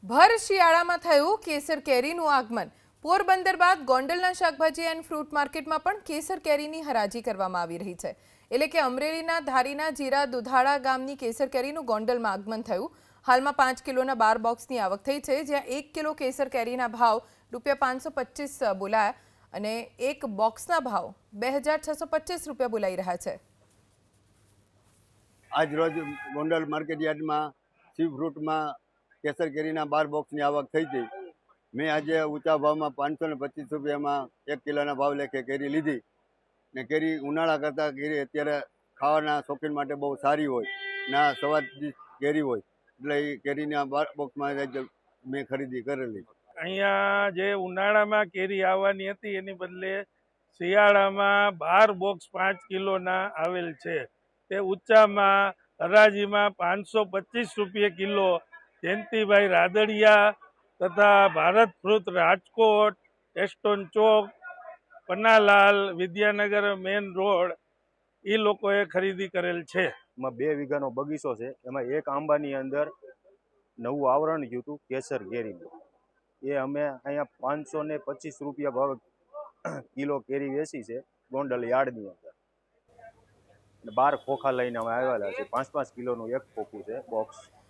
ભર શિયાળામાં થયું કેસર કેરીનું આગમન। પોરબંદર બાદ ગોંડલના શાકભાજી એન્ડ ફ્રૂટ માર્કેટમાં પણ કેસર કેરીની હરાજી કરવામાં આવી રહી છે। એટલે કે અમરેલીના ધારીના જીરા દુધાળા ગામની કેસર કેરીનું ગોંડલમાં આગમન થયું। હાલમાં 5 કિલોના 12 બોક્સની આવક થઈ છે, જ્યાં 1 કિલો કેસર કેરીના ભાવ ₹525 બોલાયા અને એક બોક્સના ભાવ ₹2625 બોલાઈ રહ્યા છે। આજ રોજ ગોંડલ માર્કેટ યાર્ડમાં સી ફ્રૂટમાં કેસર કેરીના 12 બોક્સની આવક થઈ હતી। મેં આજે ઊંચા ભાવમાં ₹525 1 કિલોના ભાવ લેખે કેરી લીધી ને કેરી ઉનાળા કરતાં કેરી અત્યારે ખાવાના શોખીન માટે બહુ સારી હોય ના સ્વાદિષ્ટ કેરી હોય એટલે એ કેરીના 12 બોક્સમાં મેં ખરીદી કરેલી। અહીંયા જે ઉનાળામાં કેરી આવવાની હતી એની બદલે શિયાળામાં 12 બોક્સ 5 કિલોના આવેલ છે। તે ઊંચામાં હરાજીમાં ₹525 કિલો જયંતિભાઈ રાદડિયા તથા ભારત ફ્રૂટ રાજકોટ, એસ્ટોન ચોક, પન્નાલાલ, વિદ્યાનગર મેન રોડ એ લોકોએ ખરીદી કરેલ છે। એમાં 2 વીઘાનો બગીચો છે। એમાં એક આંબાની અંદર નવું આવરણ થયું હતું કેસર કેરીનું। એ અમે અહીંયા ₹525 ભાવ કિલો કેરી વેચી છે ગોંડલ યાર્ડની અંદર। 12 ખોખા લઈને અમે આવેલા છે। 5-5 કિલોનું એક ખોખું છે બોક્સ।